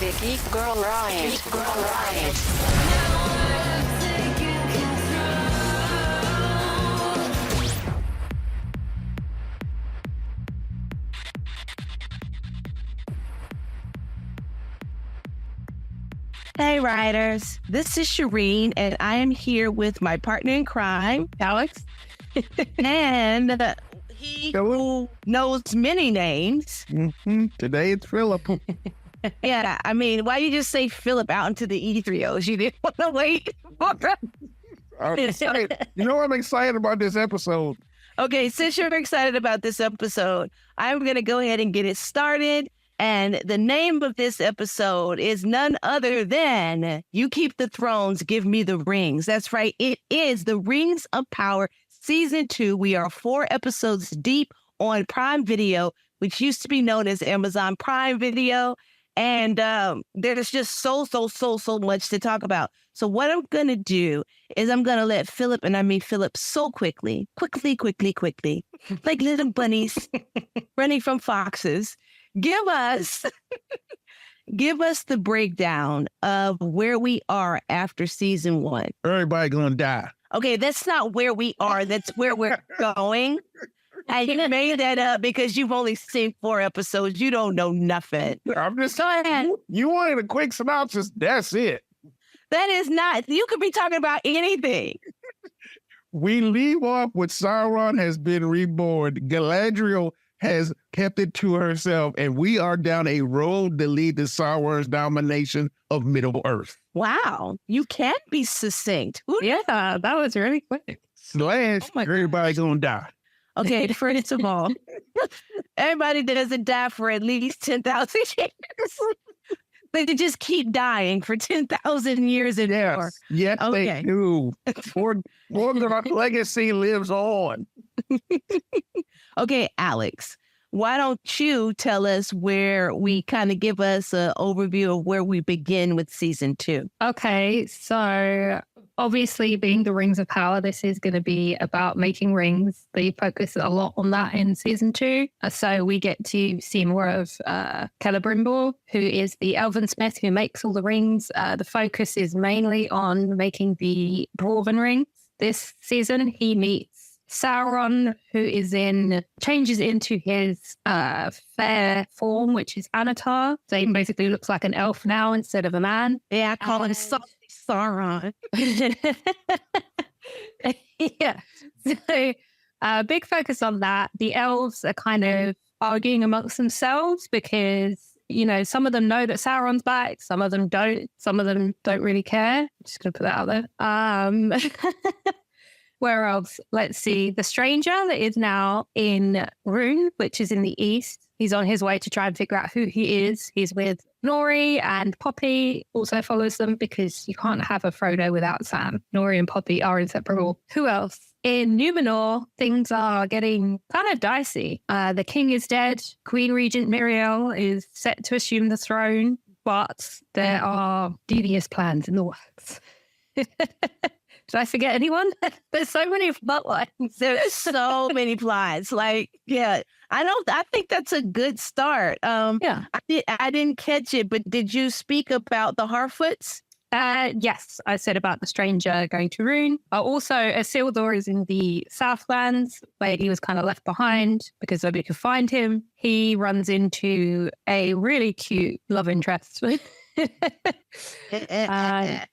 The Geek Girl Riot. Geek Girl Riot. Hey, Rioters. This is Sherin, and I am here with my partner in crime, Alex, and he who knows many names. Today it's Philip. Yeah, I mean, why you just say Philip out into the E3Os? You didn't want to wait for I'm excited. You know, I'm excited about this episode. Okay, since you're excited about this episode, I'm going to go ahead and get it started. And the name of this episode is none other than You Keep the Thrones, Give Me the Rings. That's right. It is The Rings of Power Season 2. We are 4 episodes deep on Prime Video, which used to be known as Amazon Prime Video. And there's just so much to talk about. So what I'm going to do is I'm going to let Philip, and I mean Philip so quickly, like little bunnies running from foxes, give us the breakdown of where we are after season 1. Everybody gonna die. Okay, that's not where we are. That's where we're going. And you made that up because you've only seen 4 episodes. You don't know nothing. I'm just Go ahead. You wanted a quick synopsis. That's it. That is not. You could be talking about anything. We leave off with Sauron has been reborn. Galadriel has kept it to herself, and we are down a road that leads to Sauron's domination of Middle-earth. Wow, you can be succinct. Yeah, that was really quick. Everybody gonna die. Okay, first of all, everybody doesn't die for at least 10,000 years. They just keep dying for 10,000 years and more. Yes, Okay. they do. For the legacy lives on. Okay, Alex, why don't you tell us where we kind of give us an overview of where we begin with season 2? Okay, so obviously being the Rings of Power, this is going to be about making rings. They focus a lot on that in season 2. So we get to see more of Celebrimbor, who is the elven smith who makes all the rings. The focus is mainly on making the dwarven rings. This season, he meets Sauron, who changes into his fair form, which is Anatar. So he basically looks like an elf now instead of a man. Yeah, I call him Sauron. Yeah. So big focus on that. The elves are kind of arguing amongst themselves because, you know, some of them know that Sauron's back. Some of them don't. Some of them don't really care. I'm just going to put that out there. Where else? Let's see. The stranger that is now in Rune, which is in the east. He's on his way to try and figure out who he is. He's with Nori, and Poppy also follows them because you can't have a Frodo without Sam. Nori and Poppy are inseparable. Who else? In Numenor, things are getting kind of dicey. The king is dead. Queen Regent Miriel is set to assume the throne, but there are devious plans in the works. Did I forget anyone? There's so many plotlines. There's so many plots. Like, yeah, I think that's a good start. Yeah. I didn't catch it, but did you speak about the Harfoots? Yes, I said about the stranger going to Rune. Also, Isildur is in the Southlands, where he was kind of left behind because nobody could find him. He runs into a really cute love interest.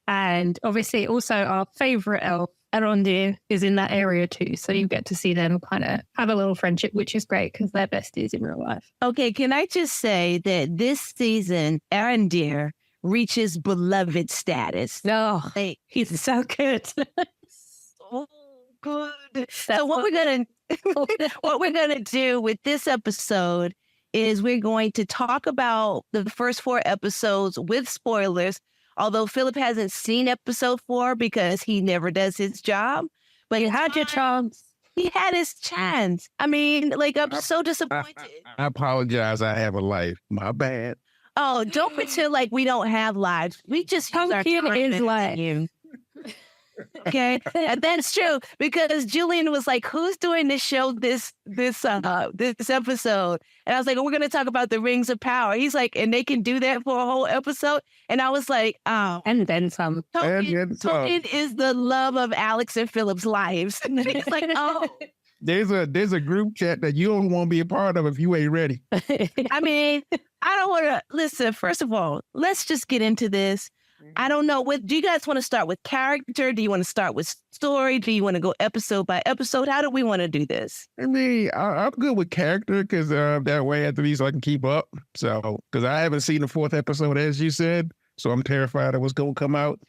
And obviously also our favorite elf, Elrond, is in that area too. So you get to see them kind of have a little friendship, which is great because they're besties in real life. Okay, can I just say that this season, Arondir reaches beloved status. Oh, Like, he's so good. so good. So what we're gonna do with this episode is we're going to talk about the first 4 episodes with spoilers, although Philip hasn't seen episode 4 because he never does his job. But You had your chance. he had his chance. I mean, like, I'm so disappointed. I apologize. I have a life. My bad. Oh, don't pretend like we don't have lives. We just use our Tolkien time is to like- you. Okay, that's true because Julian was like, "Who's doing this show this episode?" And I was like, "We're going to talk about the Rings of Power." He's like, "And they can do that for a whole episode?" And I was like, "Oh, and then some. Tolkien is the love of Alex and Philip's lives." And it's like, "Oh." There's a group chat that you don't want to be a part of if you ain't ready. I mean, I don't want to listen. First of all, let's just get into this. I don't know. Do you guys want to start with character? Do you want to start with story? Do you want to go episode by episode? How do we want to do this? I mean, I'm good with character because that way at least I can keep up. So, because I haven't seen the 4th episode, as you said, so I'm terrified of what's going to come out.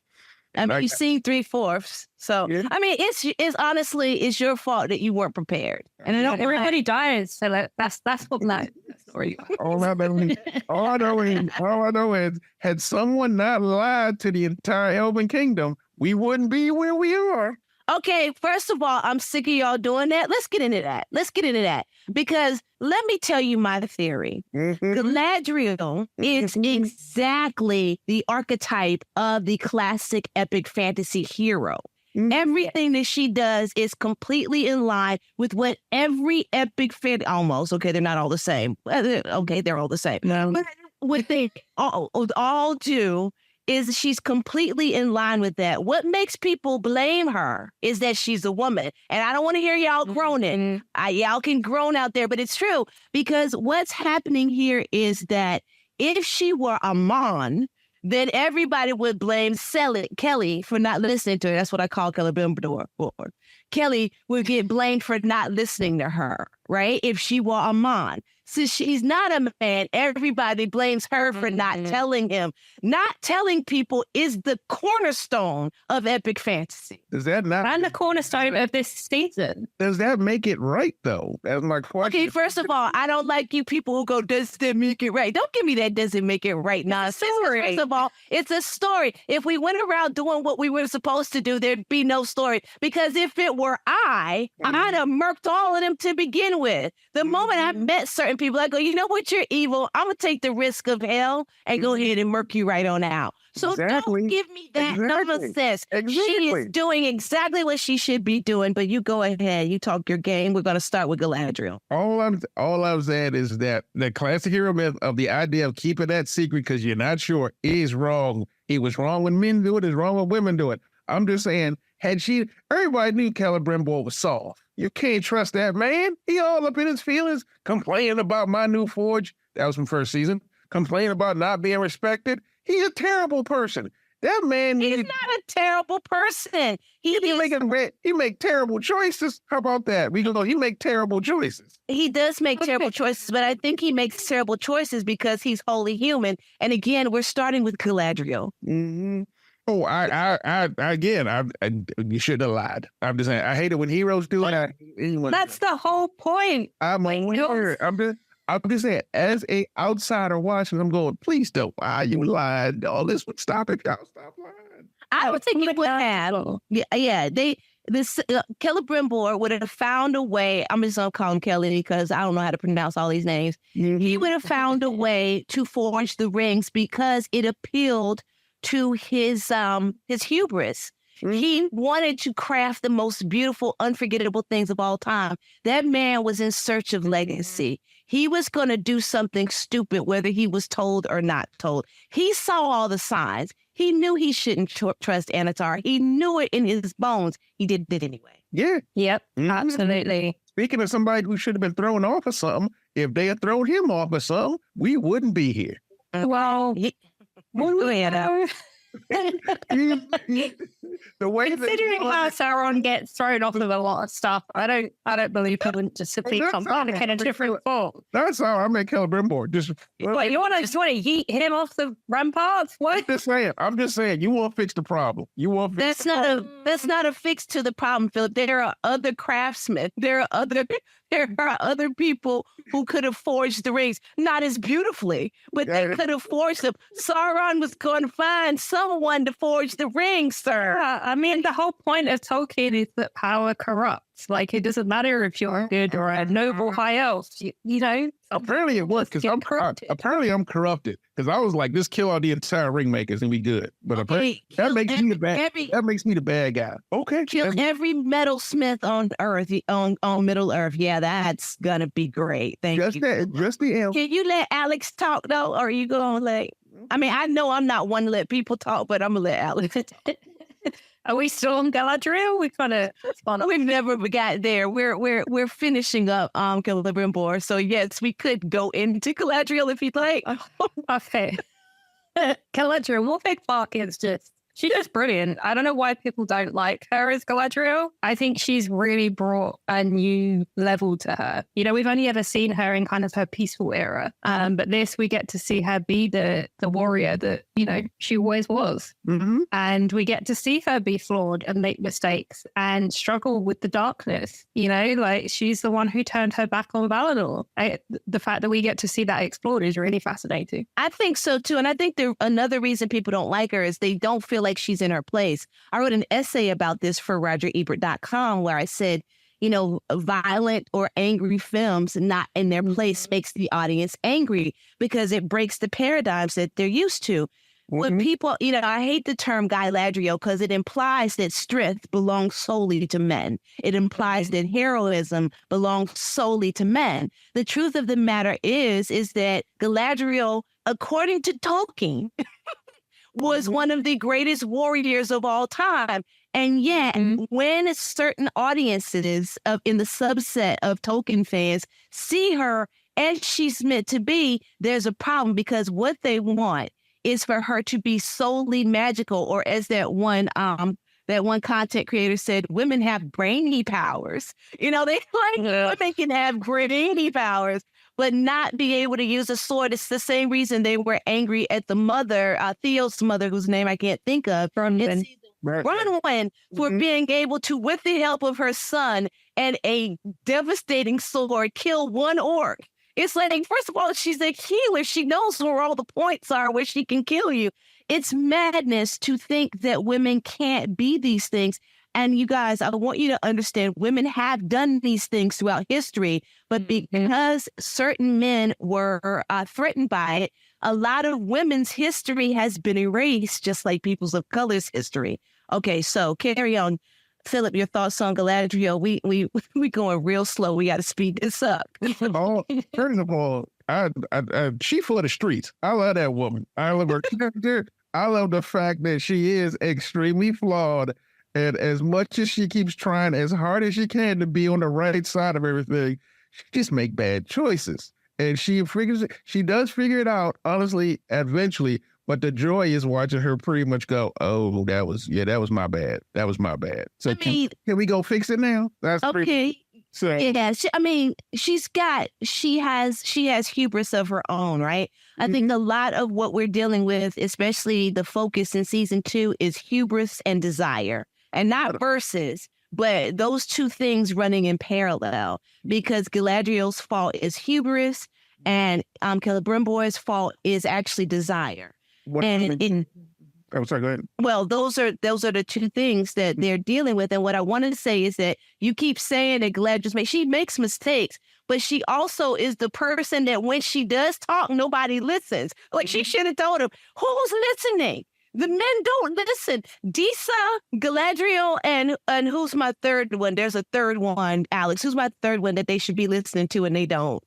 I mean, you've seen 3/4. So, yeah. I mean, it's honestly, it's your fault that you weren't prepared. And I know everybody dies. So that's what that story. All I know is, had someone not lied to the entire Elven Kingdom, we wouldn't be where we are. Okay, first of all, I'm sick of y'all doing that. Let's get into that. Because let me tell you my theory. Galadriel is exactly the archetype of the classic epic fantasy hero. Everything that she does is completely in line with what every epic almost, okay, they're not all the same. Okay, they're all the same. No. But what they all do is she's completely in line with that. What makes people blame her is that she's a woman. And I don't want to hear y'all groaning. Y'all can groan out there, but it's true. Because what's happening here is that if she were a Mon, then everybody would blame Kelly for not listening to her. That's what I call Celebrimbor. Kelly would get blamed for not listening to her, right? If she were a Mon. Since she's not a man, everybody blames her for not telling him. Not telling people is the cornerstone of epic fantasy. Does that not? And the cornerstone of this season. Does that make it right, though? That's my question. Okay, first of all, I don't like you people who go, does that make it right? Don't give me that doesn't make it right nonsense. First of all, it's a story. If we went around doing what we were supposed to do, there'd be no story. Because if it were I'd have murked all of them to begin with. The moment I met certain people, I go, you know what, you're evil. I'm going to take the risk of hell and go ahead and murk you right on out. So don't give me that nonsense. She is doing exactly what she should be doing, but you go ahead. You talk your game. We're going to start with Galadriel. All I'm saying is that the classic hero myth of the idea of keeping that secret because you're not sure is wrong. It was wrong when men do it. It's wrong when women do it. I'm just saying, everybody knew Celebrimbor was soft. You can't trust that man. He all up in his feelings, complaining about my new forge. That was from first season. Complaining about not being respected. He's a terrible person. That man. He's not a terrible person. He make terrible choices. How about that? He make terrible choices. He does make terrible choices, but I think he makes terrible choices because he's wholly human. And again, we're starting with Galadriel. Mm-hmm. Oh, you shouldn't have lied. I'm just saying, I hate it when heroes do it. That's the whole point. I'm just saying, as a outsider watching, I'm going, please don't lie. You lied. All this would stop it. Y'all stop lying. I would think it would have. Celebrimbor would have found a way. I'm just going to call him Kelly because I don't know how to pronounce all these names. He would have found a way to forge the rings because it appealed to his hubris. He wanted to craft the most beautiful, unforgettable things of all time. That man was in search of legacy. He was going to do something stupid, whether he was told or not told. He saw all the signs. He knew he shouldn't trust Anatar. He knew it in his bones. He did it anyway. Yeah. Yep. Absolutely. Speaking of somebody who should have been thrown off of something, if they had thrown him off of something, we wouldn't be here. Well, the way considering how Sauron gets thrown off of a lot of stuff, I don't believe he wouldn't just simply come back in a different form. That's how I make Celebrimbor. What, you want to yeet him off the ramparts? What? I'm just saying. You won't fix the problem. That's not a fix to the problem, Philip. There are other craftsmen. There are other people who could have forged the rings, not as beautifully, but they could have forged them. Sauron was going to find some someone to forge the ring, sir. I mean, the whole point of Tolkien is that power corrupts. Like, it doesn't matter if you're good or a noble high elf, you know? Apparently it was, because apparently I'm corrupted. Because I was like, just kill all the entire ringmakers and we good. But apparently that makes me the bad. That makes me the bad guy. Okay. Kill every metalsmith on Earth, on Middle Earth. Yeah, that's gonna be great. Thank you. Just the elf. Can you let Alex talk though, or are you gonna let? I mean, I know I'm not one to let people talk, but I'm gonna let Alex. Are we still on Galadriel? We've never got there. We're finishing up Celebrimbor. So yes, we could go into Galadriel if you'd like. Okay. Galadriel, Wolfgang Clark is she's just brilliant. I don't know why people don't like her as Galadriel. I think she's really brought a new level to her. You know, we've only ever seen her in kind of her peaceful era. But this, we get to see her be the warrior that, you know, she always was. Mm-hmm. And we get to see her be flawed and make mistakes and struggle with the darkness. You know, like she's the one who turned her back on Valinor. The fact that we get to see that explored is really fascinating. I think so too. And I think another reason people don't like her is they don't feel like she's in her place. I wrote an essay about this for RogerEbert.com where I said, you know, violent or angry films not in their place makes the audience angry because it breaks the paradigms that they're used to. When people, you know, I hate the term Galadriel because it implies that strength belongs solely to men. It implies that heroism belongs solely to men. The truth of the matter is that Galadriel, according to Tolkien, was one of the greatest warriors of all time. And yet, when certain audiences in the subset of Tolkien fans see her as she's meant to be, there's a problem because what they want is for her to be solely magical, or as that one content creator said, women have brainy powers. You know, they women can have brainy powers, but not be able to use a sword. It's the same reason they were angry at the mother, Theo's mother, whose name I can't think of. Bronwyn, for being able to, with the help of her son and a devastating sword, kill one orc. It's like, first of all, she's a healer. She knows where all the points are where she can kill you. It's madness to think that women can't be these things. And you guys, I want you to understand, women have done these things throughout history, but because certain men were threatened by it, a lot of women's history has been erased, just like peoples of color's history. Okay, so carry on. Philip, your thoughts on Galadriel? We going real slow. We got to speed this up. First of all, she for the streets. I love that woman. I love her character. I love the fact that she is extremely flawed. And as much as she keeps trying as hard as she can to be on the right side of everything, she just make bad choices. And she does figure it out, honestly, eventually. But the joy is watching her pretty much go, oh, that was my bad. That was my bad. So can we go fix it now? That's okay. So yeah, she has hubris of her own, right? I think a lot of what we're dealing with, especially the focus in season 2, is hubris and desire, and not versus, but those two things running in parallel. Because Galadriel's fault is hubris, and Celebrimbor's fault is actually desire. I'm sorry, go ahead. Well, those are the two things that they're dealing with. And what I wanted to say is that you keep saying that she makes mistakes, but she also is the person that when she does talk, nobody listens. Like she should have told him, who's listening? The men don't listen. Disa, Galadriel, and who's my third one? There's a third one, Alex. Who's my third one that they should be listening to and they don't?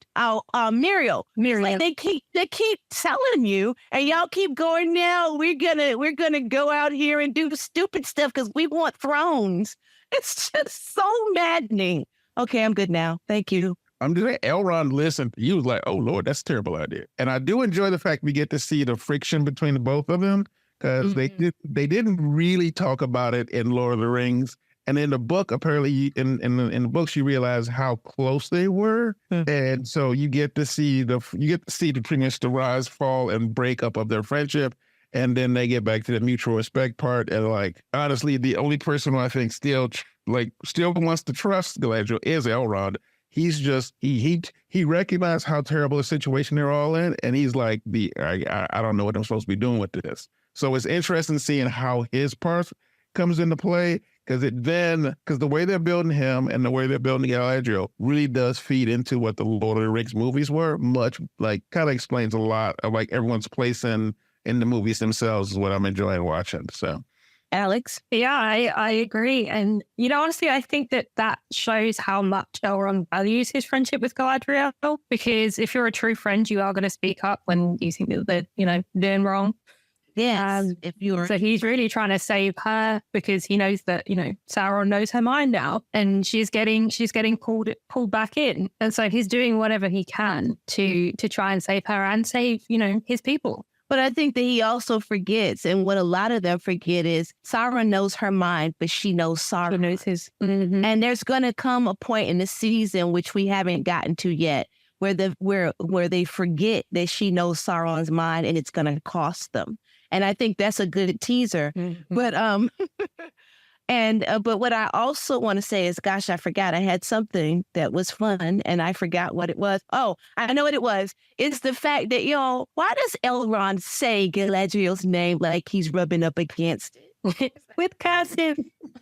Muriel. Like they keep telling you, and y'all keep going. Now we're gonna go out here and do stupid stuff because we want thrones. It's just so maddening. Okay, I'm good now. Thank you. I'm just saying, Elrond listened. He was like, "Oh Lord, that's a terrible idea." And I do enjoy the fact we get to see the friction between the both of them. Because they didn't really talk about it in Lord of the Rings, and in the book, apparently in the books, you realize how close they were, and so you get to see pretty much the rise, fall, and breakup of their friendship, and then they get back to the mutual respect part. And like honestly, the only person who I think still wants to trust Galadriel is Elrond. He's just he recognized how terrible a situation they're all in, and he's like I don't know what I'm supposed to be doing with this. So it's interesting seeing how his part comes into play, because the way they're building him and the way they're building Galadriel really does feed into what the Lord of the Rings movies were. Much like kind of explains a lot of like everyone's place in the movies themselves is what I'm enjoying watching. So, Alex? Yeah, I agree. And, honestly, I think that shows how much Elrond values his friendship with Galadriel, because if you're a true friend, you are going to speak up when you think that they're, doing wrong. Yes. So he's really trying to save her because he knows that, Sauron knows her mind now, and she's getting pulled back in. And so he's doing whatever he can to try and save her and save, his people. But I think that he also forgets, and what a lot of them forget is Sauron knows her mind, but she knows Sauron. She knows his. Mm-hmm. And there's going to come a point in the season, which we haven't gotten to yet, where they forget that she knows Sauron's mind, and it's going to cost them. And I think that's a good teaser. Mm-hmm. But what I also want to say is, gosh, I forgot I had something that was fun and I forgot what it was. Oh, I know what it was. It's the fact that, why does Elrond say Galadriel's name like he's rubbing up against it? With cursive.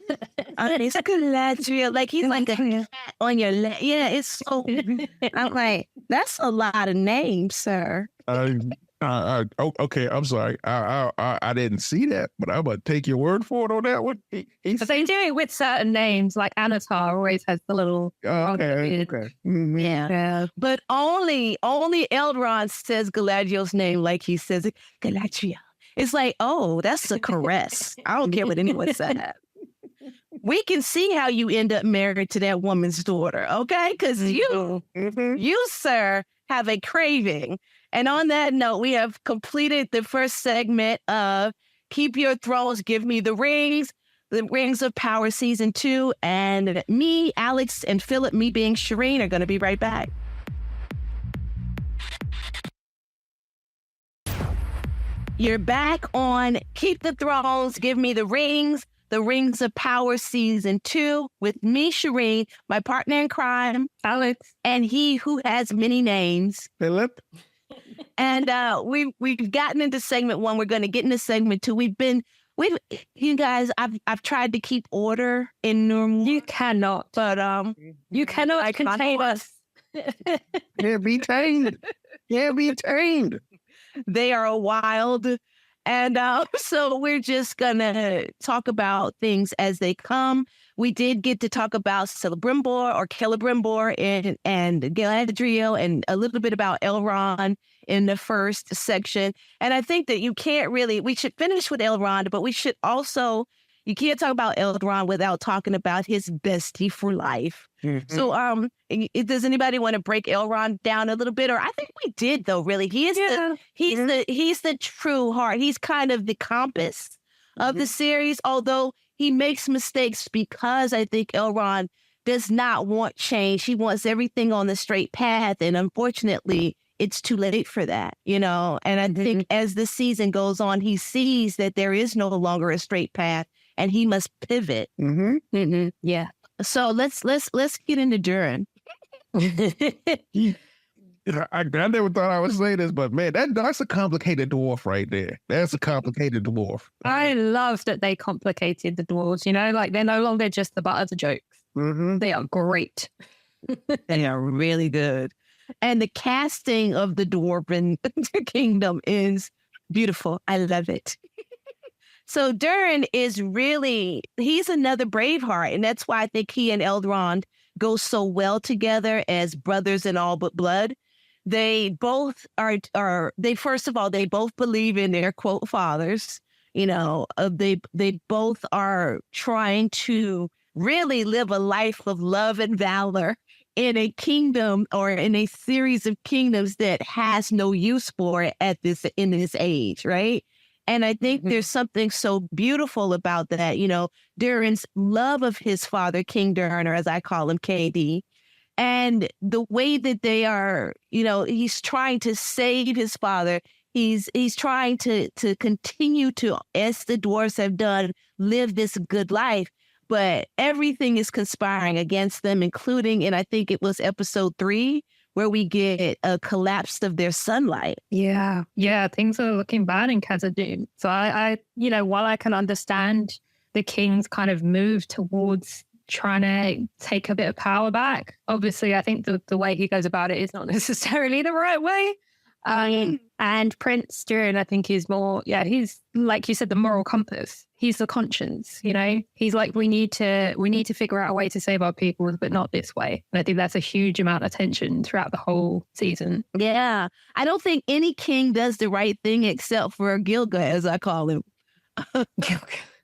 It's Galadriel. Like he's like a cat on your leg. Yeah, it's so. I'm like, that's a lot of names, sir. Okay, I'm sorry. I didn't see that, but I'm gonna take your word for it on that one. But they do it with certain names, like Anatar always has the little. Okay. Mm-hmm. Yeah. But only Elrond says Galadriel's name like he says it, Galadriel. It's like, oh, that's a caress. I don't care what anyone said. We can see how you end up married to that woman's daughter, okay? Because you, sir, have a craving. And on that note, we have completed the first segment of Keep Your Thrones, Give Me the Rings of Power Season 2. And me, Alex, and Philip, me being Sherin, are going to be right back. You're back on Keep the Thrones, Give Me the Rings of Power Season 2 with me, Sherin, my partner in crime, Alex, and he who has many names, Philip. And we've gotten into segment 1. We're going to get into segment 2. You guys, I've tried to keep order in normal. You cannot, but you cannot contain us. Can't be tamed. Can't be tamed. They are wild. And so we're just going to talk about things as they come. We did get to talk about Celebrimbor and Galadriel and a little bit about Elrond in the first section. And I think that we should finish with Elrond, but you can't talk about Elrond without talking about his bestie for life. Mm-hmm. So does anybody want to break Elrond down a little bit? Or I think we did, though, really. He's the true heart. He's kind of the compass of the series, although he makes mistakes because I think Elrond does not want change. He wants everything on the straight path. And unfortunately, it's too late for that, And I think as the season goes on, he sees that there is no longer a straight path and he must pivot. Mm-hmm. Mm-hmm. Yeah. So let's get into Durin. I never thought I would say this, but man, that's a complicated dwarf right there. That's a complicated dwarf. I love that they complicated the dwarves, like they're no longer just the butt of the jokes. Mm-hmm. They are great. They are really good. And the casting of the Dwarven Kingdom is beautiful. I love it. So Durin he's another Braveheart. And that's why I think he and Elrond go so well together as brothers in all but blood. They both first of all, they both believe in their quote fathers. They both are trying to really live a life of love and valor in a kingdom or in a series of kingdoms that has no use for it in this age, right? And I think there's something so beautiful about that, Durin's love of his father, King Durin, or as I call him, KD, and the way that they are, he's trying to save his father. He's trying to continue to, as the dwarves have done, live this good life. But everything is conspiring against them, including, and I think it was episode 3, where we get a collapse of their sunlight. Yeah. Yeah. Things are looking bad in Khazad-dûm. So I, while I can understand the king's kind of move towards trying to take a bit of power back, obviously I think the way he goes about it is not necessarily the right way. And Prince Sherin, I think, is more, he's, like you said, the moral compass. He's the conscience, He's like, we need to figure out a way to save our people, but not this way. And I think that's a huge amount of tension throughout the whole season. Yeah. I don't think any king does the right thing except for Gilgalad, as I call him.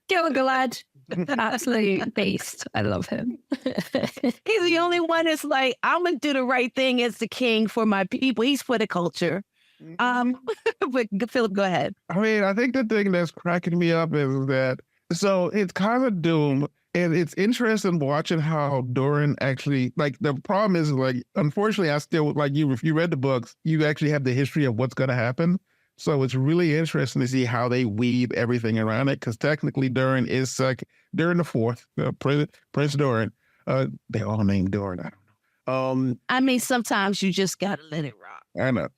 Gilgalad. Absolute beast. I love him. He's the only one that's like, I'm going to do the right thing as the king for my people. He's for the culture. But Philip, go ahead. I mean, I think the thing that's cracking me up is that, so it's kind of doom, and it's interesting watching how Doran actually, like, the problem is, like, unfortunately, I still, like, if you read the books, you actually have the history of what's going to happen. So it's really interesting to see how they weave everything around it, because technically Doran is Doran the Fourth, Prince Doran. They all named Doran. I don't know. I mean, sometimes you just gotta let it rock. I know.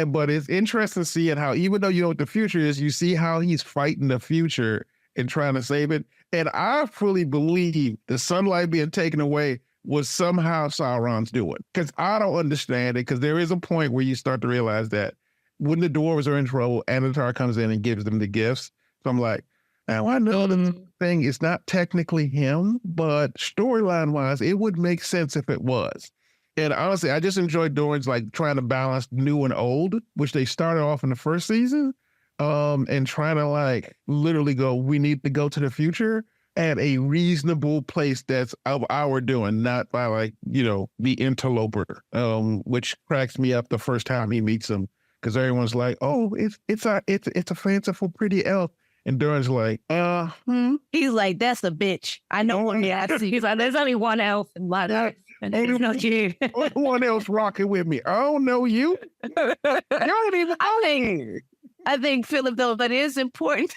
But it's interesting seeing how, even though you know what the future is, you see how he's fighting the future and trying to save it. And I fully believe the sunlight being taken away was somehow Sauron's doing. Because I don't understand it, because there is a point where you start to realize that when the dwarves are in trouble, Anatar comes in and gives them the gifts. So I'm like, now I know the thing is not technically him, but storyline-wise, it would make sense if it was. And honestly, I just enjoyed Doran's like trying to balance new and old, which they started off in the first season, and trying to like literally go, we need to go to the future at a reasonable place that's of our doing, not by like, the interloper, which cracks me up the first time he meets him, because everyone's like, oh, it's a fanciful pretty elf. And Doran's like, He's like, that's a bitch. I know what he has. He's like, there's only one elf in my life. And it's not you. One else rocking with me. I don't know you. You don't even know me. I think, Philip, though, that it is important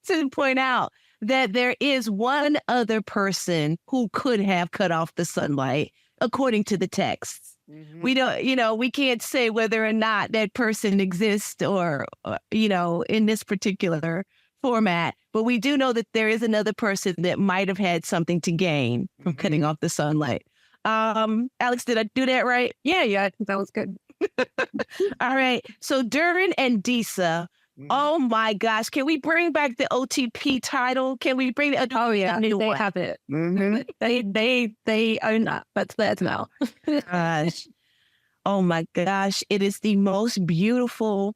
to point out that there is one other person who could have cut off the sunlight, according to the texts. Mm-hmm. We don't, we can't say whether or not that person exists or in this particular format, but we do know that there is another person that might have had something to gain from cutting off the sunlight. Alex, did I do that right? Yeah, I think that was good. All right. So Durin and Disa. Oh my gosh. Can we bring back the OTP title? Can we bring it? Oh yeah, they have it. Mm-hmm. They own that. That's theirs now. Gosh. Oh my gosh. It is the most beautiful.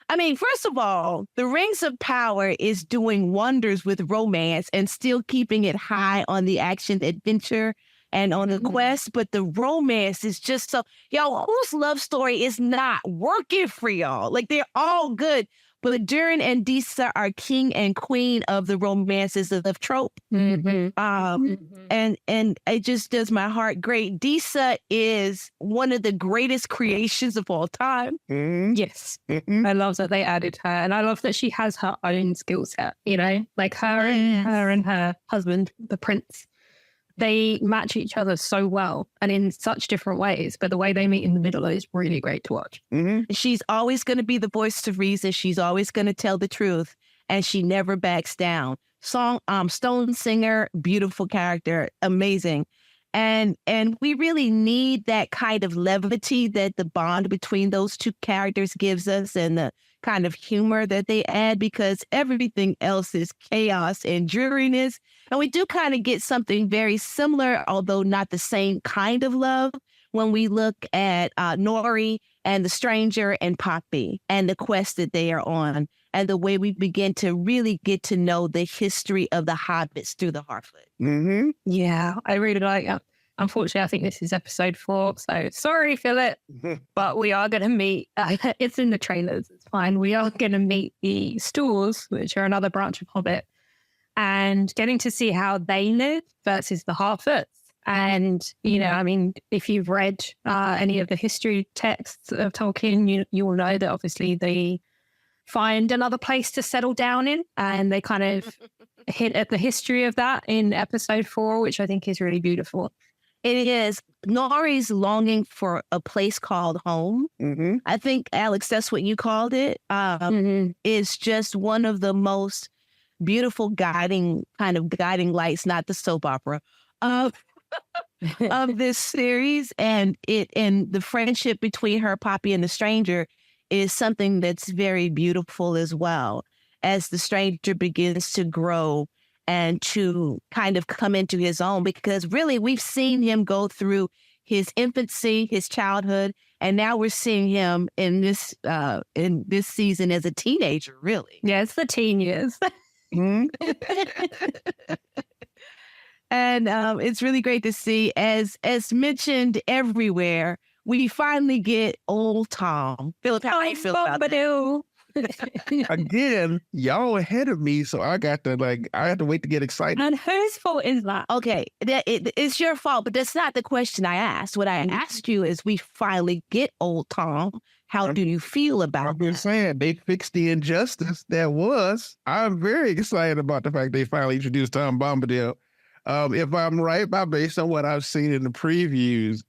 I mean, first of all, the Rings of Power is doing wonders with romance and still keeping it high on the action adventure and on the quest, but the romance is just so, y'all, whose love story is not working for y'all? Like, they're all good, but Durin and Disa are king and queen of the romances of trope. And it just does my heart great. Disa is one of the greatest creations of all time. Yes. I love that they added her, and I love that she has her own skill set, like her and her husband, the prince. They match each other so well and in such different ways, but the way they meet in the middle is really great to watch. She's always going to be the voice of reason. She's always going to tell the truth, and she never backs down. Stone singer, beautiful character, amazing. And we really need that kind of levity that the bond between those two characters gives us, and the kind of humor that they add, because everything else is chaos and dreariness. And we do kind of get something very similar, although not the same kind of love, when we look at Nori and the Stranger and Poppy and the quest that they are on, and the way we begin to really get to know the history of the hobbits through the Harfoot. Yeah, I really like it. Unfortunately, I think this is episode 4, so sorry, Philip, but we are going to meet, it's in the trailers, it's fine. We are going to meet the Stools, which are another branch of Hobbit, and getting to see how they live versus the Harfoots. And, I mean, if you've read any of the history texts of Tolkien, you will know that obviously they find another place to settle down in, and they kind of hint at the history of that in episode 4, which I think is really beautiful. It is. Nori's longing for a place called home. Mm-hmm. I think, Alex, that's what you called it. It's just one of the most beautiful guiding lights, not the soap opera, of this series. And the friendship between her, Poppy, and the stranger is something that's very beautiful as well, as the stranger begins to grow and to kind of come into his own, because really we've seen him go through his infancy, his childhood, and now we're seeing him in this season as a teenager, really. Yeah, it's the teen years. And it's really great to see, as mentioned everywhere, we finally get old Tom. Philip, how do you feel about that? Again, y'all ahead of me, so I have to wait to get excited. And whose fault is that? Okay, it's your fault, but that's not the question I asked. What I asked you is, we finally get old Tom. How do you feel about I'm just saying, they fixed the injustice that was. I'm very excited about the fact they finally introduced Tom Bombadil. If I'm right, based on what I've seen in the previews,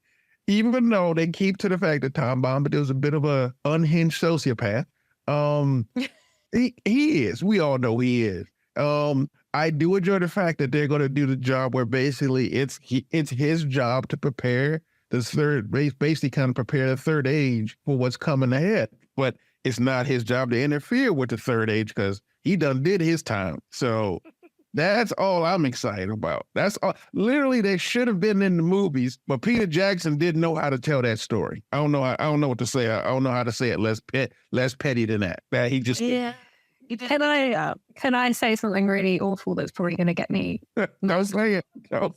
even though they keep to the fact that Tom Bombadil is a bit of a unhinged sociopath, he is. We all know he is. I do enjoy the fact that they're going to do the job where basically it's his job to prepare basically kind of prepare the third age for what's coming ahead. But it's not his job to interfere with the third age because he done did his time. So that's all I'm excited about. That's all. Literally, they should have been in the movies, but Peter Jackson didn't know how to tell that story. I don't know what to say. I don't know how to say it less petty than that. That he just Can I say something really awful that's probably going to get me? No, say it. No,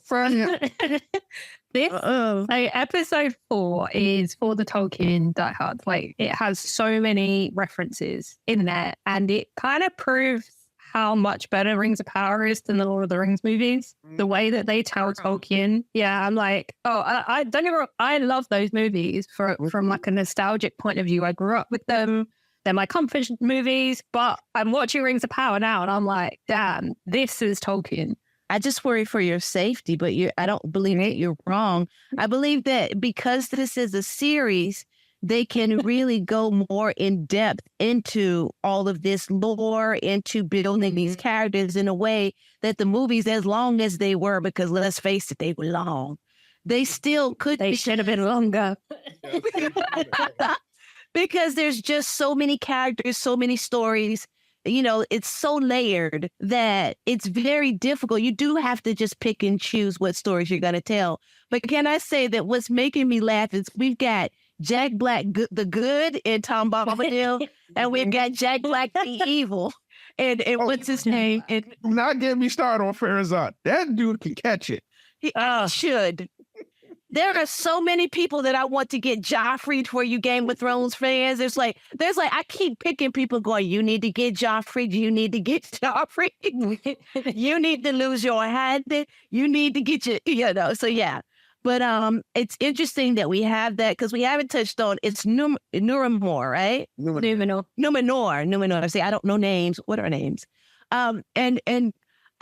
episode 4 is for the Tolkien diehards. Like, it has so many references in there, and it kind of proves how much better Rings of Power is than the Lord of the Rings movies. The way that they tell Tolkien. Yeah, I'm like, I don't get me wrong, I love those movies from like a nostalgic point of view. I grew up with them. They're my comfort movies, but I'm watching Rings of Power now and I'm like, damn, this is Tolkien. I just worry for your safety, but I don't believe that you're wrong. I believe that because this is a series, they can really go more in depth into all of this lore, into building these characters in a way that the movies, as long as they were, because let's face it, they were long, they still could. They should have been longer. Because there's just so many characters, so many stories. You know, it's so layered that it's very difficult. You do have to just pick and choose what stories you're going to tell. But can I say that what's making me laugh is we've got Jack Black the good in Tom Bombadil, and we've got Jack Black the evil. And what's his name? And not get me started on Farazan. That dude can catch it. He should. There are so many people that I want to get Joffrey for you Game of Thrones fans. There's like, I keep picking people going, you need to get Joffrey. You need to get Joffrey. You need to lose your hand. You need to get so yeah. But it's interesting that we have that because we haven't touched on, it's Numenor, right? Numenor. See, I don't know names. What are names? And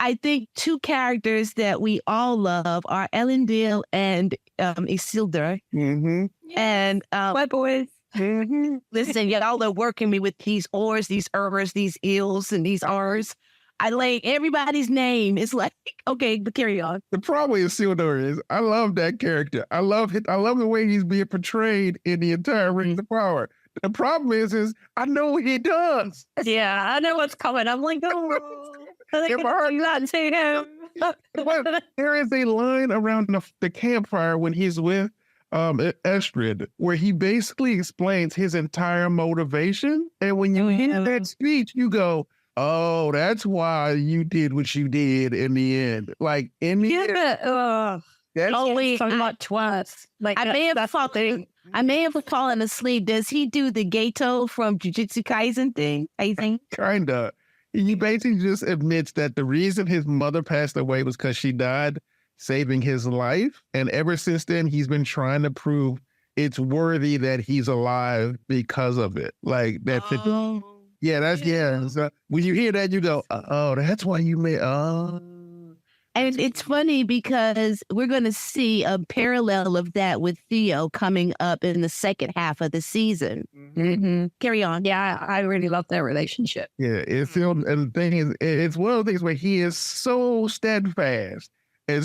I think two characters that we all love are Elendil and Isildur. Mm-hmm. And my boys. Mm-hmm. Listen, y'all are working me with these ors, these ers, these eels, and these r's. I lay everybody's name. It's like, okay, but carry on. The problem with Isildur is I love that character. I love it. I love the way he's being portrayed in the entire Rings of Power. The problem is I know what he does. Yeah, I know what's coming. I'm like, oh. There is a line around the campfire when he's with Estrid where he basically explains his entire motivation. And when you hear that speech, you go, oh, that's why you did what you did in the end. Like, in the end. That's only so much worse. Like, I may have fallen asleep. Does he do the Gato from Jujutsu Kaisen thing? Kinda. He basically just admits that the reason his mother passed away was because she died saving his life. And ever since then, he's been trying to prove it's worthy that he's alive because of it. Like, that's it. Yeah, that's, yeah. So when you hear that, you go, oh, that's why you made, oh. And it's funny because we're going to see a parallel of that with Theo coming up in the second half of the season. Mm-hmm. Carry on. Yeah, I really love their relationship. Yeah, it's and the thing is, it's one of the things where he is so steadfast and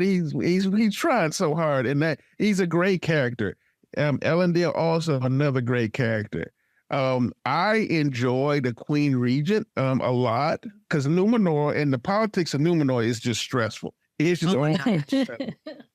he's trying so hard, and that he's a great character. Elendil also another great character. I enjoy the Queen Regent a lot because Numenor and the politics of Numenor is just stressful. It's just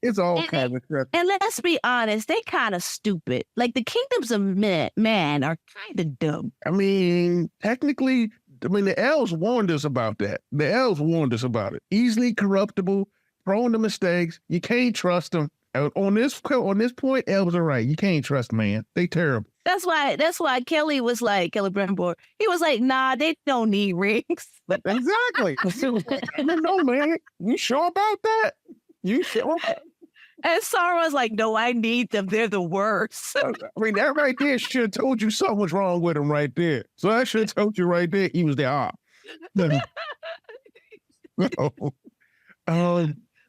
it's all kind of stressful. And let's be honest, they kind of stupid. Like the kingdoms of man are kind of dumb. I mean, technically, the elves warned us about that. The elves warned us about it. Easily corruptible, prone to mistakes. You can't trust them. On this point, elves are right. You can't trust man. They terrible. That's why Kelly was like, Kelly Brembor, he was like, nah, they don't need rings. Exactly. No, man. You sure about that? You sure? And Sauron's like, no, I need them. They're the worst. I mean, that right there should have told you something was wrong with him right there. So I should have told you right there he was there.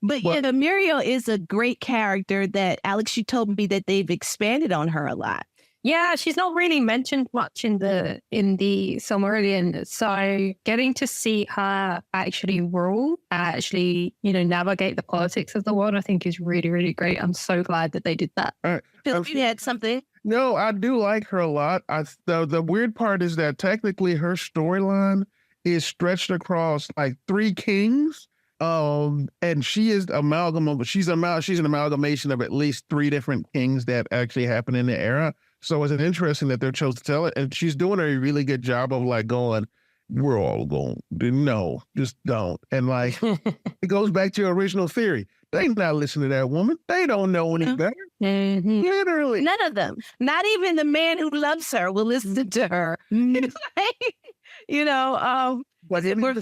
But yeah, Muriel is a great character that, Alex, you told me that they've expanded on her a lot. Yeah, she's not really mentioned much in the Silmarillion. So getting to see her actually rule, navigate the politics of the world, I think is really, really great. I'm so glad that they did that. Philip, you had something? No, I do like her a lot. The weird part is that technically her storyline is stretched across like 3 kings. And she is she's an amalgamation of at least 3 different kings that actually happened in the era. So it's interesting that they're chose to tell it. And she's doing a really good job of like going, we're all going, no, just don't. And like, it goes back to your original theory. They not listening to that woman. They don't know any better. Mm-hmm. Literally. None of them. Not even the man who loves her will listen to her. We're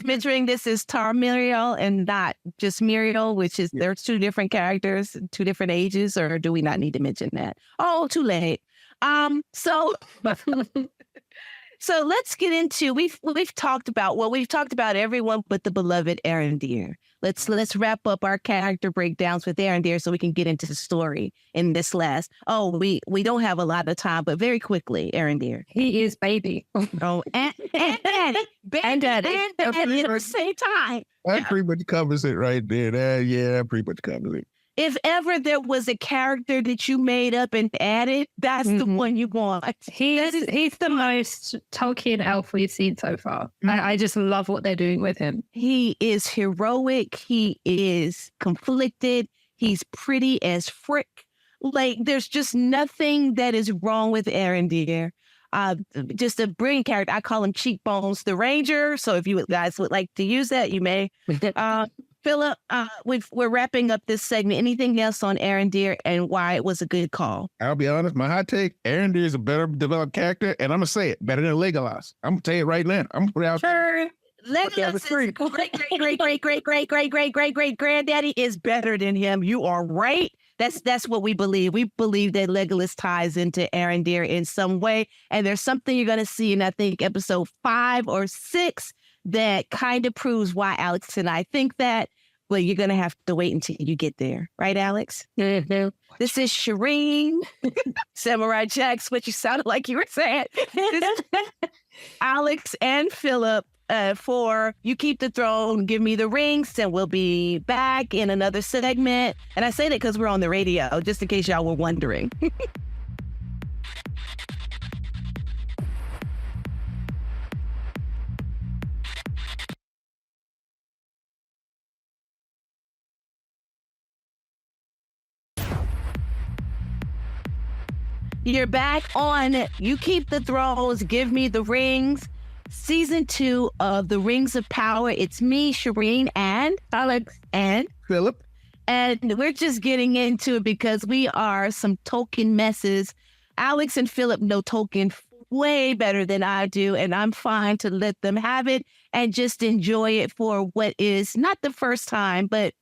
mentioning this is Tar Muriel and not just Muriel, which is there's 2 different characters, 2 different ages, or do we not need to mention that? Oh, too late. So let's get into we've talked about everyone but the beloved Arendir. Let's wrap up our character breakdowns with Arendir so we can get into the story in this last. Oh, we don't have a lot of time, but very quickly, Arendir. He is baby. Oh, and daddy. And daddy. And daddy at the same time. That pretty much covers it right there. That pretty much covers it. If ever there was a character that you made up and added, that's the one you want. He's the most Tolkien elf we've seen so far. I just love what they're doing with him. He is heroic. He is conflicted. He's pretty as frick. Like, there's just nothing that is wrong with Arendir. Just a brilliant character. I call him Cheekbones the Ranger. So if you guys would like to use that, you may. Philip, we're wrapping up this segment. Anything else on Arendir and why it was a good call? I'll be honest, my hot take, Arendir is a better developed character, and I'm going to say it, better than Legolas. I'm going to tell you right now. I'm going to put it out there. Legolas' great granddaddy is better than him. You are right. That's what we believe. We believe that Legolas ties into Arendir in some way, and there's something you're going to see in, I think, episode 5 or 6 that kind of proves why Alex and I think that, but you're going to have to wait until you get there. Right, Alex? Mm-hmm. This is Sherin, Samurai Jack's, what you sounded like you were saying. Alex and Philip for You Keep the Throne, Give Me the Rings, and we'll be back in another segment. And I say that because we're on the radio, just in case y'all were wondering. You're back on You Keep the Thrones, Give Me the Rings, season 2 of The Rings of Power. It's me, Sherin, and Alex, and Philip. And we're just getting into it because we are some Tolkien messes. Alex and Philip know Tolkien way better than I do, and I'm fine to let them have it and just enjoy it for what is not the first time, but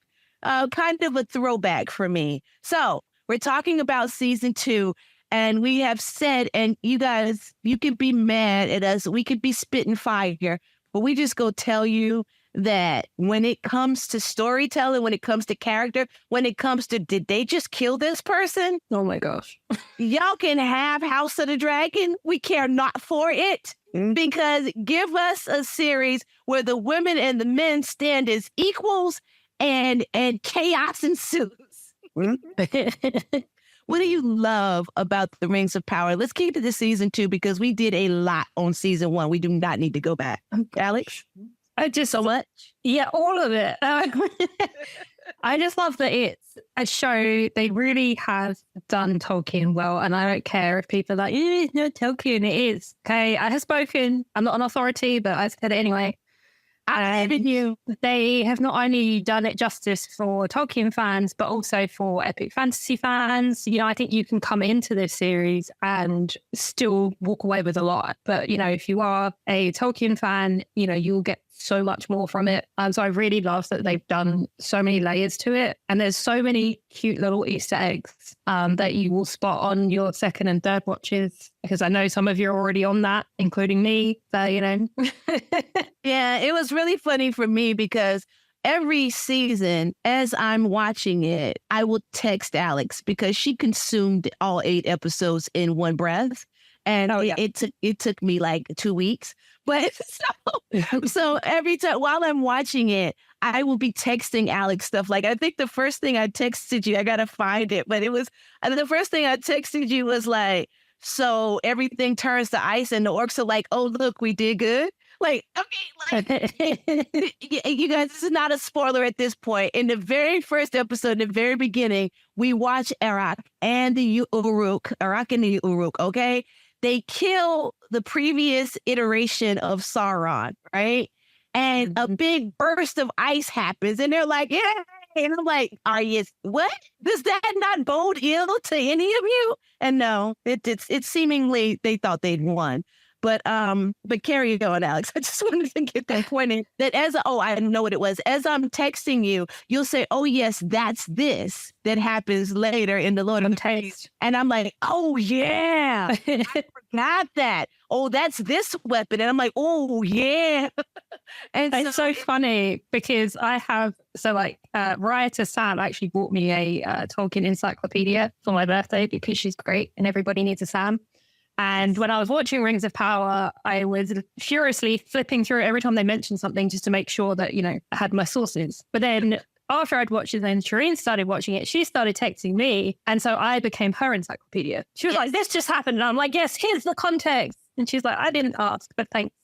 kind of a throwback for me. So we're talking about season 2. And we have said, and you guys, you could be mad at us. We could be spitting fire, but we just go tell you that when it comes to storytelling, when it comes to character, when it comes to did they just kill this person? Oh my gosh. Y'all can have House of the Dragon. We care not for it. Because give us a series where the women and the men stand as equals and chaos ensues. What do you love about the Rings of Power? Let's keep it to season 2 because we did a lot on season 1. We do not need to go back. Alex? I just So much? Yeah, all of it. I just love that it's a show. They really have done Tolkien well, and I don't care if people are like, it's not Tolkien. It is. Okay, I have spoken. I'm not an authority, but I've said it anyway. They have not only done it justice for Tolkien fans, but also for epic fantasy fans. You know, I think you can come into this series and still walk away with a lot. But, you know, if you are a Tolkien fan, you know, you'll get so much more from it. And so I really love that they've done so many layers to it. And there's so many cute little Easter eggs that you will spot on your second and third watches, because I know some of you are already on that, including me. So, you know. Yeah, it was really funny for me because every season, as I'm watching it, I will text Alex because she consumed all 8 episodes in one breath. And it took me like 2 weeks. But so every time while I'm watching it, I will be texting Alex stuff. Like, I think the first thing I texted you, I got to find it, but it was the first thing I texted you was like, so everything turns to ice and the orcs are like, oh, look, we did good. Like, okay, like, you guys, this is not a spoiler at this point. In the very first episode, in the very beginning, we watch Arak and the Uruk, okay? They kill the previous iteration of Sauron, right? And a big burst of ice happens, and they're like, yeah. And I'm like, what? Does that not bode ill to any of you? And no, it's seemingly they thought they'd won. But carry on, Alex. I just wanted to get that point in. That I know what it was. As I'm texting you, you'll say, oh, yes, that's this that happens later in the Lord of the Rings. And I'm like, oh, yeah, I forgot that. Oh, that's this weapon. And I'm like, oh, yeah. And it's so funny because I have, Riotus Sam actually bought me a Tolkien encyclopedia for my birthday because she's great and everybody needs a Sam. And when I was watching Rings of Power, I was furiously flipping through it every time they mentioned something just to make sure that, you know, I had my sources. But then after I'd watched it, then Sherin started watching it. She started texting me. And so I became her encyclopedia. She was like, this just happened. And I'm like, yes, here's the context. And she's like, I didn't ask, but thanks.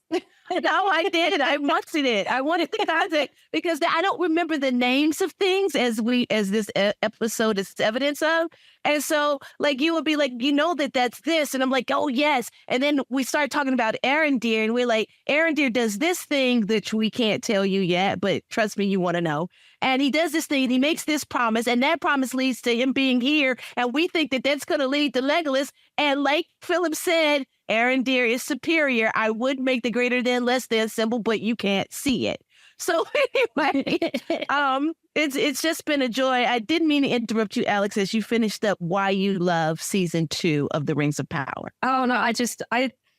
No, I did. I wanted it. I wanted the context because I don't remember the names of things as this episode is evidence of. And so, like, you would be like, you know that's this. And I'm like, oh, yes. And then we start talking about Arendir, and we're like, Arendir does this thing that we can't tell you yet, but trust me, you want to know. And he does this thing, and he makes this promise, and that promise leads to him being here. And we think that that's going to lead to Legolas. And like Philip said, Arendir is superior. I would make the greater than, less than symbol, but you can't see it. So anyway, it's just been a joy. I didn't mean to interrupt you, Alex, as you finished up why you love season 2 of The Rings of Power. Oh, no,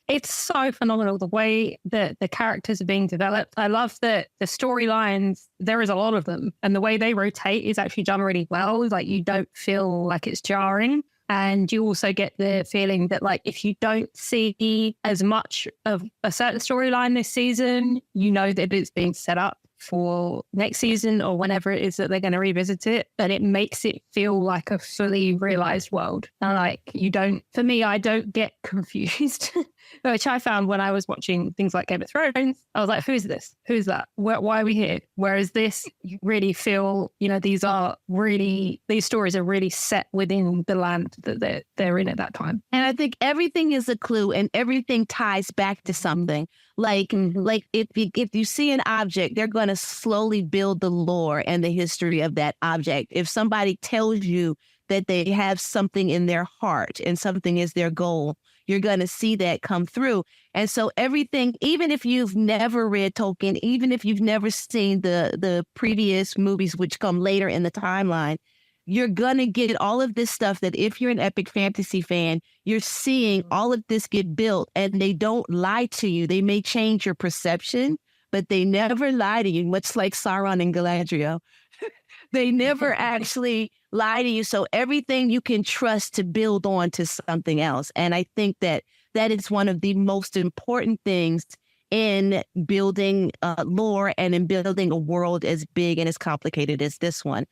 it's so phenomenal the way that the characters are being developed. I love that the storylines, there is a lot of them, and the way they rotate is actually done really well. Like, you don't feel like it's jarring. And you also get the feeling that, like, if you don't see as much of a certain storyline this season, you know that it's being set up for next season or whenever it is that they're going to revisit it. And it makes it feel like a fully realized world. And like, I don't get confused, which I found when I was watching things like Game of Thrones. I was like, who's this? Who's that? Why are we here? Whereas this, you really feel, you know, these stories are really set within the land that they're in at that time. And I think everything is a clue and everything ties back to something. Like if you see an object, they're going to slowly build the lore and the history of that object. If somebody tells you that they have something in their heart and something is their goal, you're going to see that come through. And so everything, even if you've never read Tolkien, even if you've never seen the previous movies, which come later in the timeline, you're going to get all of this stuff that if you're an epic fantasy fan, you're seeing all of this get built, and they don't lie to you. They may change your perception, but they never lie to you, much like Sauron and Galadriel. They never actually lie to you. So everything you can trust to build on to something else. And I think that that is one of the most important things in building lore and in building a world as big and as complicated as this one.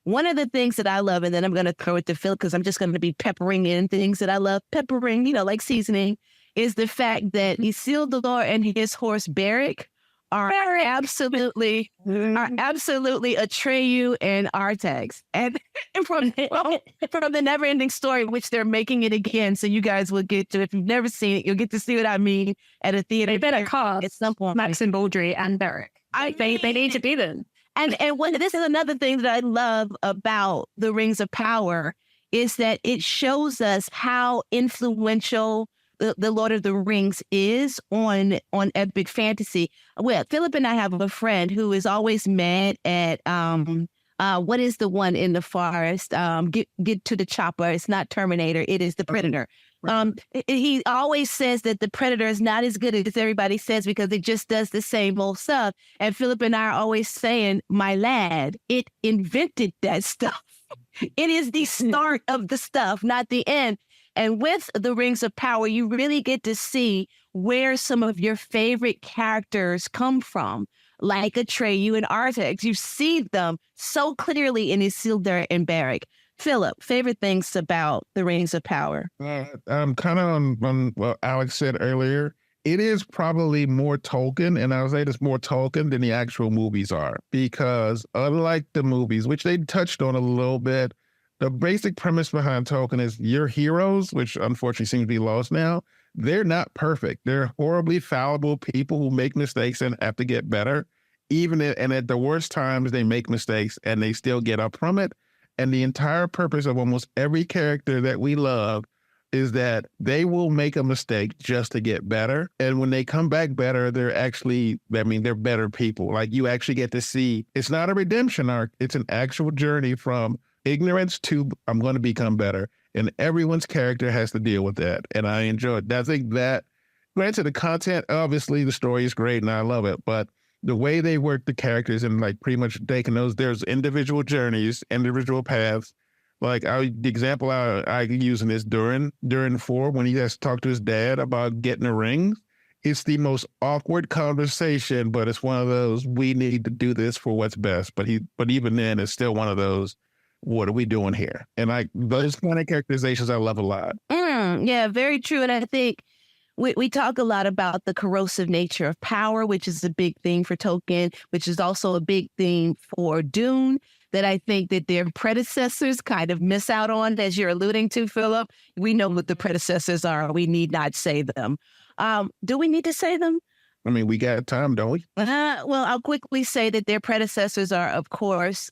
One of the things that I love, and then I'm going to throw it to Phil because I'm just going to be peppering in things that I love, peppering, like seasoning, is the fact that Isildur and his horse Beric are absolutely Atreyu and Artax. And from the Never-Ending Story, which they're making it again, so you guys will get to, if you've never seen it, you'll get to see what I mean at a theater. They better cast at some point. Maxim Baldry and Beric. They need to be them. And this is another thing that I love about the Rings of Power is that it shows us how influential the Lord of the Rings is on epic fantasy. Well, Philip and I have a friend who is always mad at what is the one in the forest? Get to the chopper. It's not Terminator. It is the Predator. He always says that the Predator is not as good as everybody says because it just does the same old stuff. And Philip and I are always saying, my lad, it invented that stuff. It is the start of the stuff, not the end. And with the Rings of Power, you really get to see where some of your favorite characters come from, like Atreyu and Artax. You see them so clearly in Isildur and Beric. Philip, favorite things about the Rings of Power? I'm kind of on what Alex said earlier. It is probably more Tolkien, and I would say it's more Tolkien than the actual movies are, because unlike the movies, which they touched on a little bit, the basic premise behind Tolkien is your heroes, which unfortunately seem to be lost now. They're not perfect. They're horribly fallible people who make mistakes and have to get better. And at the worst times, they make mistakes and they still get up from it. And the entire purpose of almost every character that we love is that they will make a mistake just to get better. And when they come back better, they're better people. Like, you actually get to see, it's not a redemption arc. It's an actual journey from ignorance to I'm going to become better. And everyone's character has to deal with that. And I enjoy it. I think that, granted, the content, obviously the story is great and I love it, but the way they work the characters and like pretty much taking there's individual journeys, individual paths. Like the example I using is during 4, when he has to talk to his dad about getting the rings. It's the most awkward conversation, but it's one of those, we need to do this for what's best. But even then, it's still one of those, what are we doing here? And those kind of characterizations I love a lot. Yeah, very true. And I think we talk a lot about the corrosive nature of power, which is a big theme for Tolkien, which is also a big theme for Dune, that I think that their predecessors kind of miss out on, as you're alluding to, Philip. We know what the predecessors are. We need not say them. Do we need to say them? I mean, we got time, don't we? Well, I'll quickly say that their predecessors are, of course,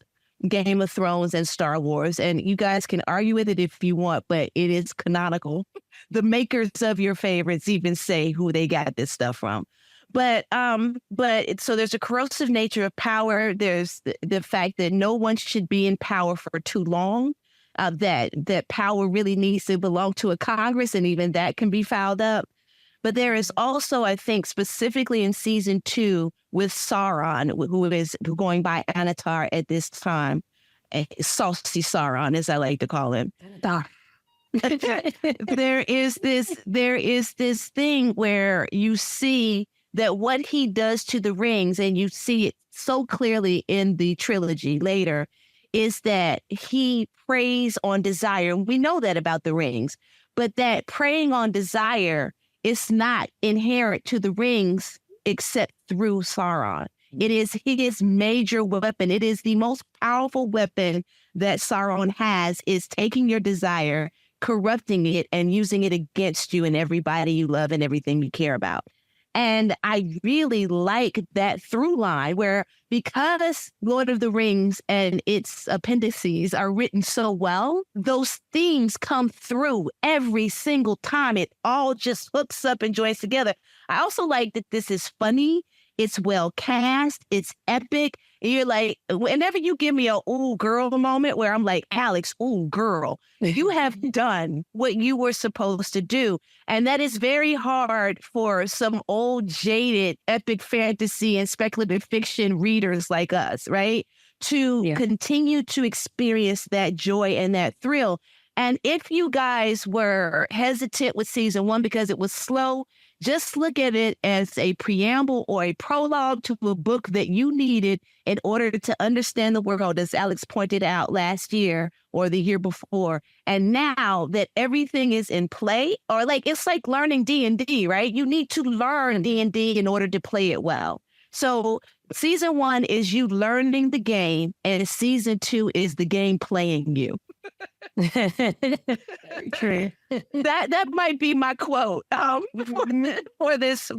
Game of Thrones and Star Wars. And you guys can argue with it if you want, but it is canonical. The makers of your favorites even say who they got this stuff from. But so there's a corrosive nature of power. There's the fact that no one should be in power for too long. That power really needs to belong to a Congress, and even that can be fouled up. But there is also, I think, specifically in season 2 with Sauron, who is going by Anatar at this time, saucy Sauron, as I like to call him. There is this thing where you see that what he does to the rings, and you see it so clearly in the trilogy later, is that he preys on desire. We know that about the rings, but that preying on desire is not inherent to the rings except through Sauron. It is his major weapon. It is the most powerful weapon that Sauron has, is taking your desire, corrupting it, and using it against you and everybody you love and everything you care about. And I really like that through line where, because Lord of the Rings and its appendices are written so well, those themes come through every single time. It all just hooks up and joins together. I also like that this is funny. It's well cast. It's epic. And you're like, whenever you give me a ooh girl moment where I'm like, Alex, ooh girl, you have done what you were supposed to do. And that is very hard for some old jaded epic fantasy and speculative fiction readers like us, right? To continue to experience that joy and that thrill. And if you guys were hesitant with season 1 because it was slow, just look at it as a preamble or a prologue to a book that you needed in order to understand the world, as Alex pointed out last year or the year before. And now that everything is in play, or like it's like learning D&D, right? You need to learn D&D in order to play it well. So season 1 is you learning the game, and season 2 is the game playing you. True. That might be my quote for this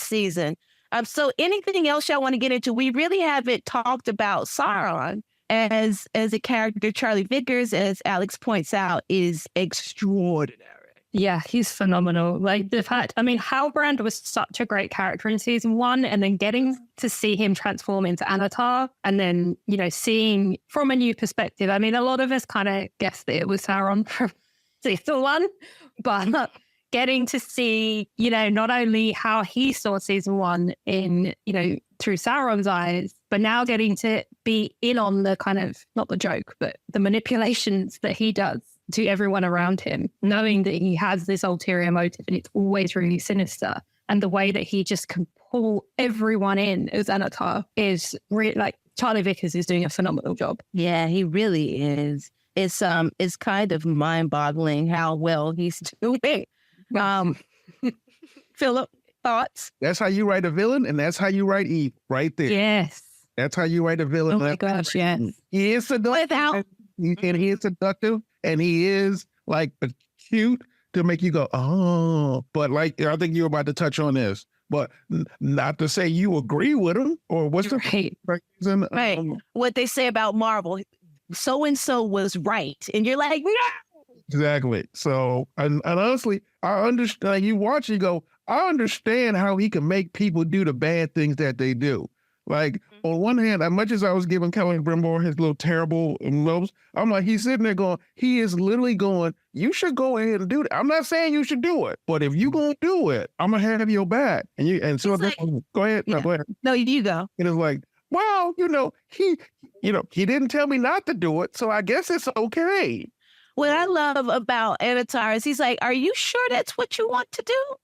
season. So anything else y'all want to get into? We really haven't talked about Sauron as a character. Charlie Vickers, as Alex points out, is extraordinary. Yeah, he's phenomenal. Like the fact, I mean, Halbrand was such a great character in season 1, and then getting to see him transform into Anatar, and then, you know, seeing from a new perspective. I mean, a lot of us kind of guessed that it was Sauron from season 1, but getting to see, you know, not only how he saw season 1 in, you know, through Sauron's eyes, but now getting to be in on the kind of, not the joke, but the manipulations that he does to everyone around him, knowing that he has this ulterior motive and it's always really sinister. And the way that he just can pull everyone in as Anatar is really, like, Charlie Vickers is doing a phenomenal job. Yeah, he really is. It's kind of mind-boggling how well he's doing. Philip, thoughts? That's how you write a villain, and that's how you write evil, right there. Yes. That's how you write a villain. Oh my gosh, yes. He is seductive. And he is seductive, and he is like cute to make you go, oh. But like, I think you're about to touch on this, but not to say you agree with him, or what's the reason? Right. What they say about Marvel, so-and-so was right. And you're like, no. Exactly. So, and honestly, I understand. Like, you watch, you go, I understand how he can make people do the bad things that they do. Like, on one hand, as much as I was giving Celebrimbor his little terrible lobes, I'm like, he's sitting there going, he is literally going, you should go ahead and do that. I'm not saying you should do it, but if you going to do it, I'm going to have your back. And so like, go ahead. Yeah. No, go ahead. No, you go. And it's like, well, he didn't tell me not to do it, so I guess it's okay. What I love about Anatar is he's like, are you sure that's what you want to do?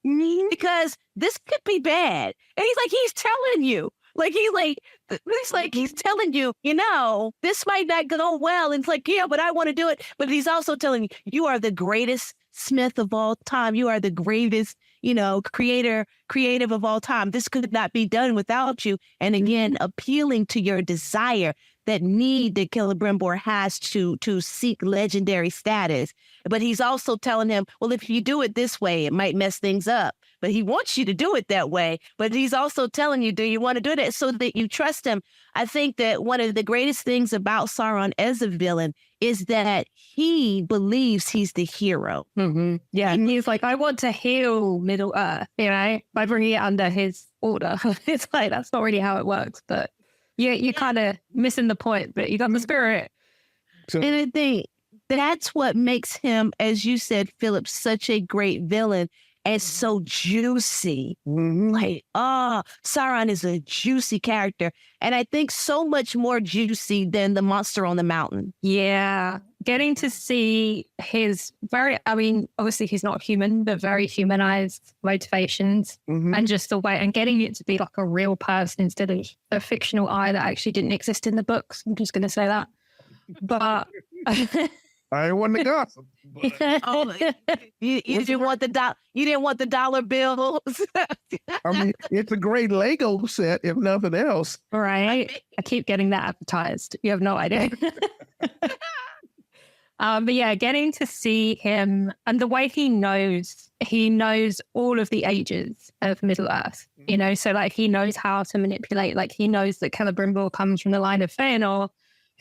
Because this could be bad. And he's telling you. He's telling you, this might not go well. And it's like, yeah, but I want to do it. But he's also telling you, you are the greatest smith of all time. You are the greatest, creative of all time. This could not be done without you. And again, appealing to your desire, that need that Celebrimbor has to seek legendary status. But he's also telling him, well, if you do it this way, it might mess things up. But he wants you to do it that way. But he's also telling you, do you want to do that so that you trust him? I think that one of the greatest things about Sauron as a villain is that he believes he's the hero. Mm-hmm. Yeah, and he's like, I want to heal Middle Earth, by bringing it under his order. It's like, that's not really how it works, but you're kind of missing the point, but you got the spirit. And I think that's what makes him, as you said, Philip, such a great villain and so juicy. Like, Sauron is a juicy character. And I think so much more juicy than the monster on the mountain. Yeah. Getting to see his obviously he's not human, but very humanized motivations and just the way, and getting it to be like a real person instead of a fictional eye that actually didn't exist in the books. I'm just going to say that. But I want the gossip. You didn't want the dollar bills. I mean, it's a great Lego set, if nothing else. Right. I keep getting that advertised. You have no idea. But yeah, getting to see him and the way he knows all of the ages of Middle Earth, so like he knows how to manipulate, like he knows that Celebrimbor comes from the line of Fëanor,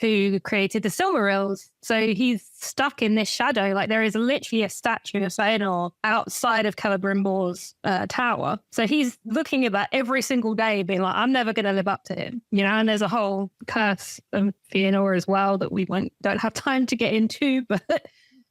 who created the Silmarils. So he's stuck in this shadow. Like there is literally a statue of Fëanor outside of Celebrimbor's tower. So he's looking at that every single day, being like, I'm never going to live up to him. You know, and there's a whole curse of Fëanor as well that we don't have time to get into, but...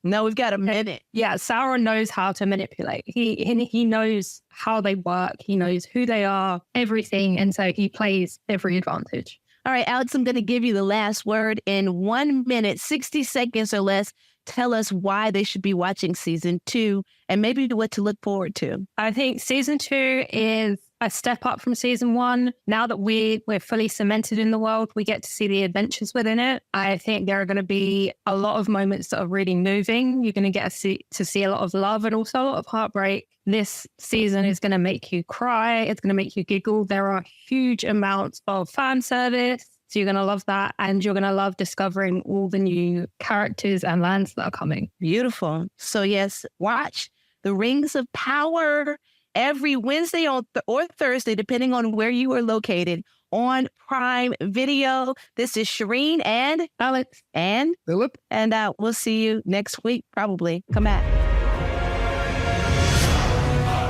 No, we've got a minute. Yeah, Sauron knows how to manipulate. He knows how they work. He knows who they are, everything. And so he plays every advantage. All right, Alex, I'm going to give you the last word in 1 minute, 60 seconds or less. Tell us why they should be watching season 2 and maybe what to look forward to. I think season 2 is a step up from season 1. Now that we're fully cemented in the world, we get to see the adventures within it. I think there are going to be a lot of moments that are really moving. You're going to get to see a lot of love and also a lot of heartbreak. This season is going to make you cry. It's going to make you giggle. There are huge amounts of fan service. So you're going to love that. And you're going to love discovering all the new characters and lands that are coming. Beautiful. So yes, watch The Rings of Power every Wednesday or Thursday, depending on where you are located, on Prime Video. This is Sherin and Alex and Philip. And we'll see you next week, probably. Come back.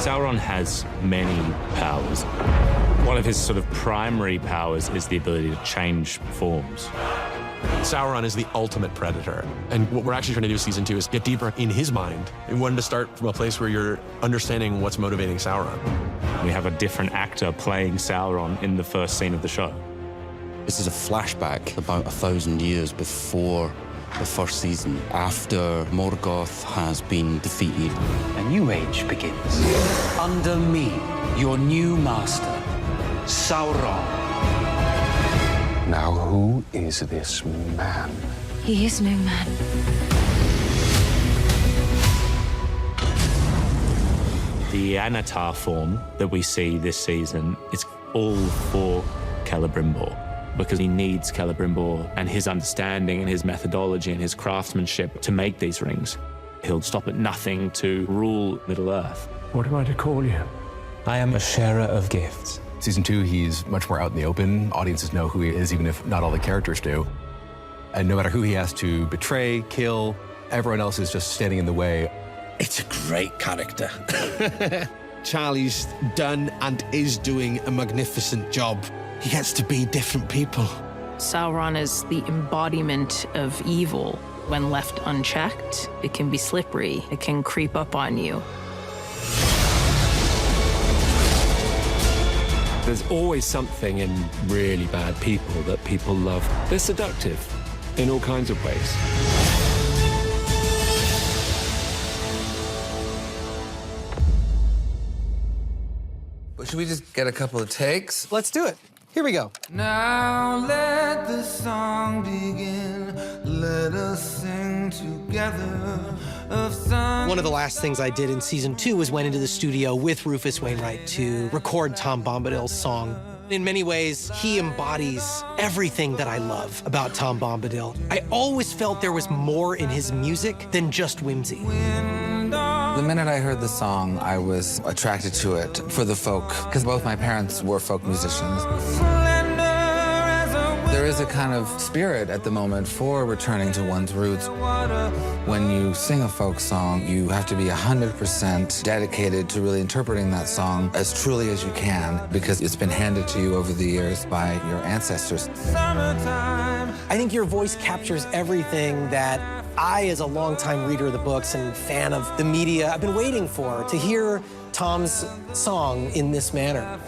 Sauron has many powers. One of his sort of primary powers is the ability to change forms. Sauron is the ultimate predator. And what we're actually trying to do season 2 is get deeper in his mind. We wanted to start from a place where you're understanding what's motivating Sauron. We have a different actor playing Sauron in the first scene of the show. This is a flashback about 1,000 years before the first season, after Morgoth has been defeated. A new age begins. Under me, your new master, Sauron. Now, who is this man? He is no man. The Anatar form that we see this season is all for Celebrimbor, because he needs Celebrimbor and his understanding and his methodology and his craftsmanship to make these rings. He'll stop at nothing to rule Middle-earth. What am I to call you? I am a sharer of gifts. Season 2, he's much more out in the open. Audiences know who he is, even if not all the characters do. And no matter who he has to betray, kill, everyone else is just standing in the way. It's a great character. Charlie's done and is doing a magnificent job. He gets to be different people. Sauron is the embodiment of evil. When left unchecked, it can be slippery. It can creep up on you. There's always something in really bad people that people love. They're seductive in all kinds of ways. But should we just get a couple of takes? Let's do it. Here we go. Now let the song begin. Let us sing together of some. One of the last things I did in season 2 was went into the studio with Rufus Wainwright to record Tom Bombadil's song. In many ways, he embodies everything that I love about Tom Bombadil. I always felt there was more in his music than just whimsy. The minute I heard the song, I was attracted to it for the folk, because both my parents were folk musicians. There is a kind of spirit at the moment for returning to one's roots. When you sing a folk song, you have to be 100% dedicated to really interpreting that song as truly as you can, because it's been handed to you over the years by your ancestors. I think your voice captures everything that I, as a longtime reader of the books and fan of the media, I've been waiting for, to hear Tom's song in this manner.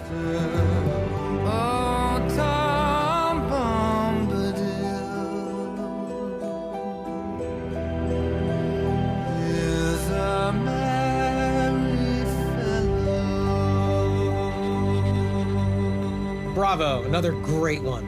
Bravo, another great one.